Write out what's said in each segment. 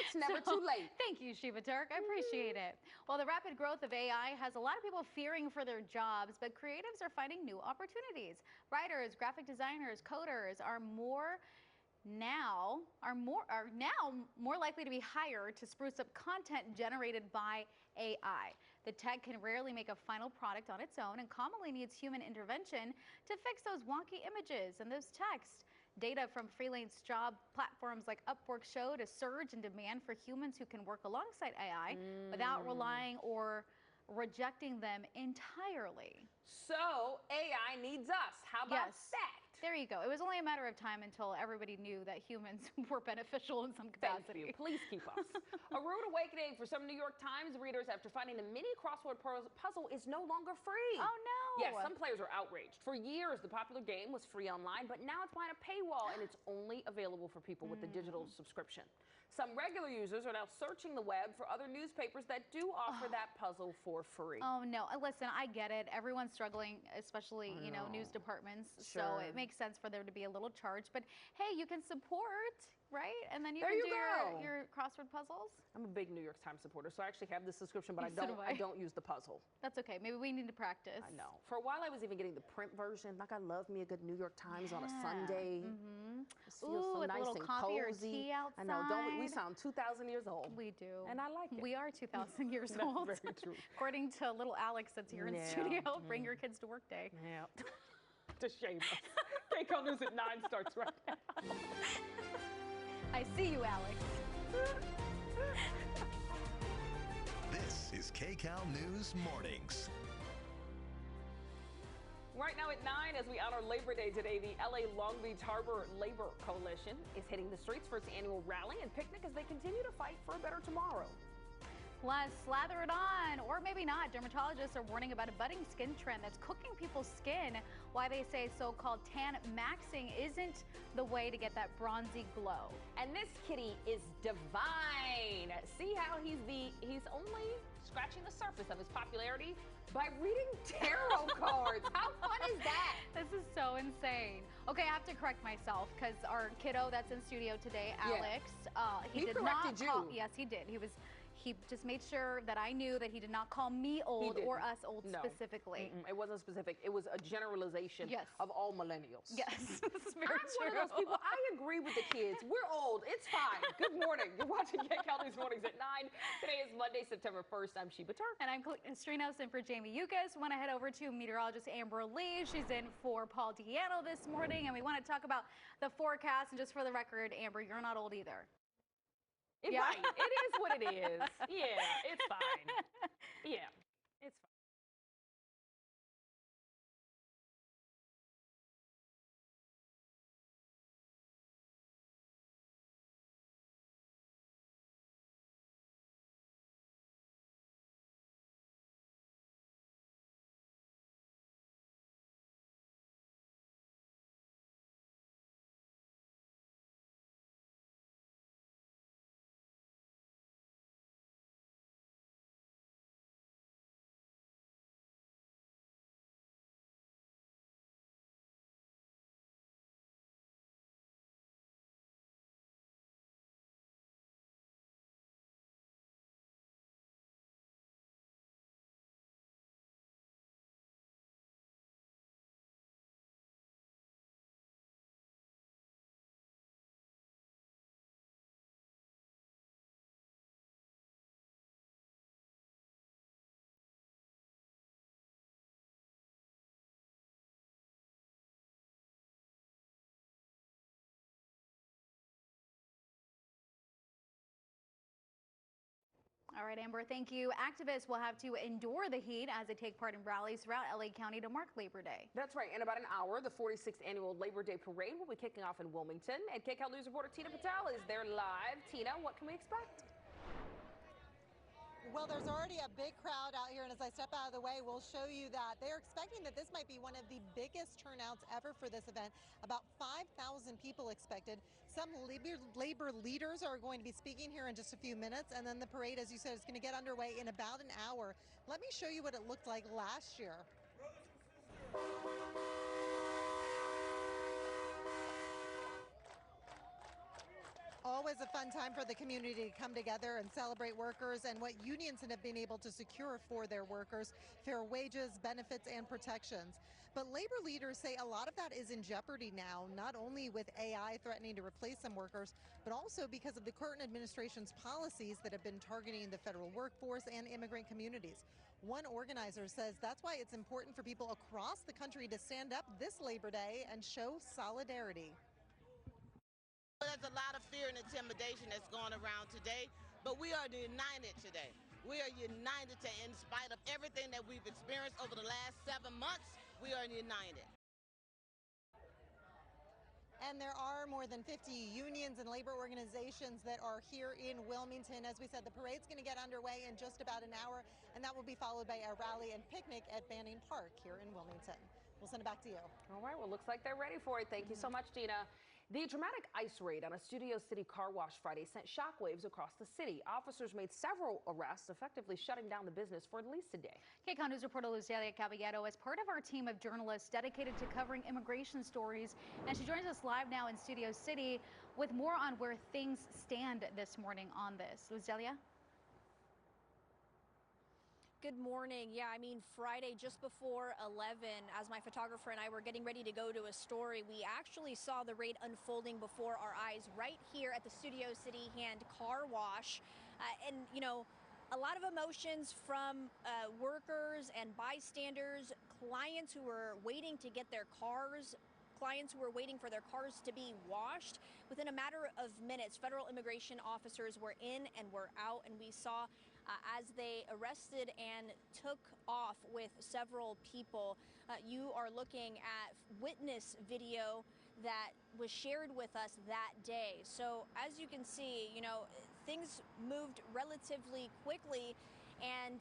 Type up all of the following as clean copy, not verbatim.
It's never too late. Thank you, Shiva Turk. I appreciate it. Well, the rapid growth of AI has a lot of people fearing for their jobs, but creatives are finding new opportunities. Writers, graphic designers, coders are now more likely to be hired to spruce up content generated by AI. The tech can rarely make a final product on its own and commonly needs human intervention to fix those wonky images and those texts. Data from freelance job platforms like Upwork showed a surge in demand for humans who can work alongside AI without relying or rejecting them entirely. So AI needs us. How about that? There you go. It was only a matter of time until everybody knew that humans were beneficial in some capacity. Thank you. Please keep us. A rude awakening for some New York Times readers after finding the mini crossword puzzle is no longer free. Oh no. Yes, some players are outraged. For years, the popular game was free online, but now it's behind a paywall and it's only available for people with a digital subscription. Some regular users are now searching the web for other newspapers that do offer that puzzle for free. Oh no, listen, I get it. Everyone's struggling, especially, news departments. Sure. So it makes sense for there to be a little charge, but hey, you can support, right? And then you There can you do go. your crossword puzzles. I'm a big New York Times supporter, so I actually have this subscription, but So do I don't use the puzzle. That's okay. Maybe we need to practice. I know. For a while, I was even getting the print version. Like, I love me a good New York Times on a Sunday. Ooh, So with nice a little and coffee cozy. or tea outside. I know. Don't we sound 2,000 years old? We do. And I like it. We are 2,000 years That's old. very true. According to little Alex that's here in studio, bring your kids to work day. Yeah. To shame us. Kcal News at 9 starts right now. I see you, Alex. This is Kcal News Mornings. Right now at 9, as we honor Labor Day today, the LA Long Beach Harbor Labor Coalition is hitting the streets for its annual rally and picnic as they continue to fight for a better tomorrow. Plus, slather it on, or maybe not. Dermatologists are warning about a budding skin trend that's cooking people's skin. Why they say so-called tan maxing isn't the way to get that bronzy glow. And this kitty is divine. See how he's only scratching the surface of his popularity by reading tarot cards. How fun is that? This is so insane. Okay, I have to correct myself because our kiddo that's in studio today, Alex, he did corrected not call, you. Yes, he did. He just made sure that I knew that he did not call me old or us old specifically. It wasn't specific. It was a generalization of all millennials. Yes, this is very true. I'm one of those people. I agree with the kids. We're old. It's fine. Good morning. You're watching Kcal News Mornings at 9. Today is Monday, September 1st. I'm Shiva Turk. And I'm Strinos in for Jamie Yukas. Want to head over to meteorologist Amber Lee. She's in for Paul Diano this morning. And we want to talk about the forecast. And just for the record, Amber, you're not old either. Right. It is what it is. Yeah, it's fine. Yeah, it's fine. All right, Amber, thank you. Activists will have to endure the heat as they take part in rallies throughout LA County to mark Labor Day. That's right. In about an hour, the 46th annual Labor Day parade will be kicking off in Wilmington. And Kcal News reporter Tina Patel is there live. Tina, what can we expect? Well, there's already a big crowd out here, and as I step out of the way, we'll show you that they're expecting that this might be one of the biggest turnouts ever for this event. About 5,000 people expected. Some labor leaders are going to be speaking here in just a few minutes, and then the parade, as you said, is going to get underway in about an hour. Let me show you what it looked like last year. Always a fun time for the community to come together and celebrate workers and what unions have been able to secure for their workers: fair wages, benefits, and protections. But labor leaders say a lot of that is in jeopardy now, not only with AI threatening to replace some workers, but also because of the current administration's policies that have been targeting the federal workforce and immigrant communities. One organizer says that's why it's important for people across the country to stand up this Labor Day and show solidarity. There's a lot of fear and intimidation that's going around today, but we are united today. We are united in spite of everything that we've experienced over the last 7 months. We are united. And there are more than 50 unions and labor organizations that are here in Wilmington. As we said, the parade's going to get underway in just about an hour, and that will be followed by a rally and picnic at Banning Park here in Wilmington. We'll send it back to you. All right, well, looks like they're ready for it. Thank you so much, Gina. The dramatic ice raid on a Studio City car wash Friday sent shockwaves across the city. Officers made several arrests, effectively shutting down the business for at least a day. Kcal News reporter Kcal Dt is part of our team of journalists dedicated to covering immigration stories, and she joins us live now in Studio City with more on where things stand this morning on this. Luzelia? Good morning. Yeah, I mean, Friday just before 11, as my photographer and I were getting ready to go to a story, we actually saw the raid unfolding before our eyes right here at the Studio City Hand Car Wash. And, you know, a lot of emotions from workers and bystanders, clients who were waiting to get their cars, clients who were waiting for their cars to be washed. Within a matter of minutes, federal immigration officers were in and were out, and we saw as they arrested and took off with several people. You are looking at witness video that was shared with us that day. So as you can see, you know, things moved relatively quickly, and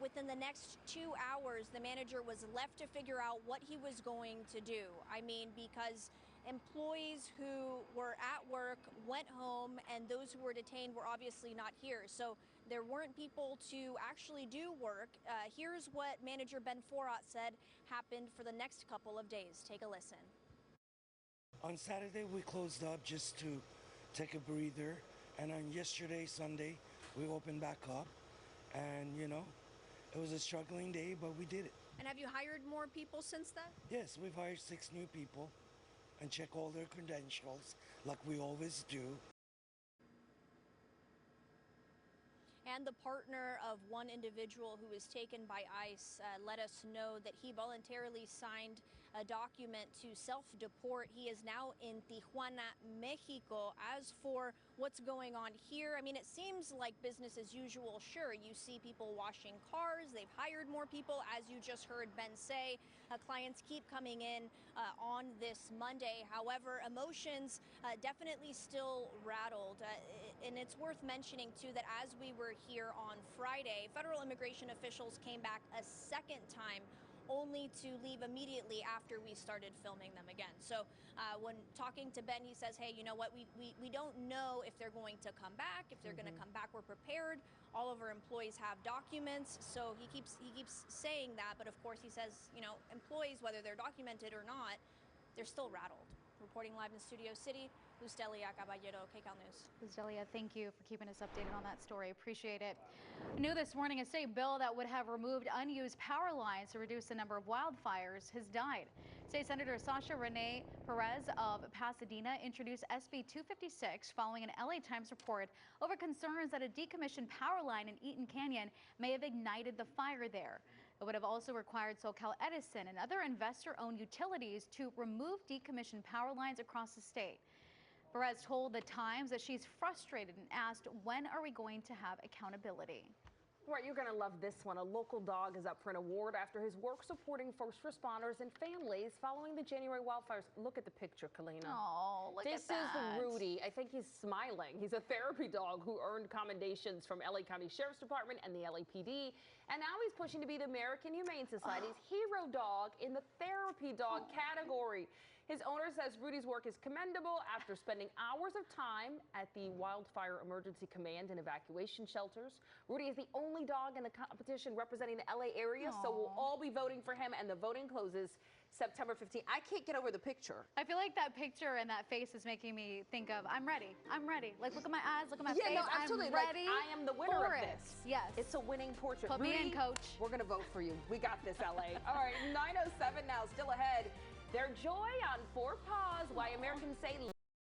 within the next 2 hours, the manager was left to figure out what he was going to do. I mean, because employees who were at work went home, and those who were detained were obviously not here. So there weren't people to actually do work. Here's what Manager Ben Forat said happened for the next couple of days. Take a listen. On Saturday, we closed up just to take a breather. And on yesterday, Sunday, we opened back up. And, you know, it was a struggling day, but we did it. And have you hired more people since then? Yes, we've hired 6 new people and check all their credentials like we always do. And the partner of one individual who was taken by ICE let us know that he voluntarily signed a document to self-deport. He is now in Tijuana, Mexico. As for what's going on here, I mean, it seems like business as usual. Sure, you see people washing cars. They've hired more people, as you just heard Ben say. Clients keep coming in on this Monday. However, emotions definitely still rattled. And it's worth mentioning, too, that as we were here on Friday, federal immigration officials came back a second time, only to leave immediately after we started filming them again. So when talking to Ben, he says, hey, you know what, we don't know if they're going to come back. If they're going to come back, we're prepared. All of our employees have documents. So he keeps saying that. But of course, he says, you know, employees, whether they're documented or not, they're still rattled. Reporting live in Studio City, Luzelia Caballero, Kcal News. Luzelia, thank you for keeping us updated on that story. Appreciate it. New this morning, a state bill that would have removed unused power lines to reduce the number of wildfires has died. State Senator Sasha Renee Perez of Pasadena introduced SB 256 following an LA Times report over concerns that a decommissioned power line in Eaton Canyon may have ignited the fire there. It would have also required Kcal Edison and other investor-owned utilities to remove decommissioned power lines across the state. Perez told the Times that she's frustrated and asked, when are we going to have accountability? Right, you're going to love this one. A local dog is up for an award after his work supporting first responders and families following the January wildfires. Look at the picture, Kalina. Oh, look at that. This is Rudy. I think he's smiling. He's a therapy dog who earned commendations from LA County Sheriff's Department and the LAPD. And now he's pushing to be the American Humane Society's hero dog in the therapy dog category. His owner says Rudy's work is commendable after spending hours of time at the Wildfire Emergency Command and evacuation shelters. Rudy is the only dog in the competition representing the LA area, so we'll all be voting for him, and the voting closes September 15th. I can't get over the picture. I feel like that picture and that face is making me think of, I'm ready. I'm ready. Like, look at my eyes, look at my face. No, absolutely. I'm ready. Like, I am the winner of for it. this. Yes. It's a winning portrait. Put me in, coach. We're going to vote for you. We got this, LA. All right, 9:07 now, still ahead. Their joy on 4 paws, why Americans say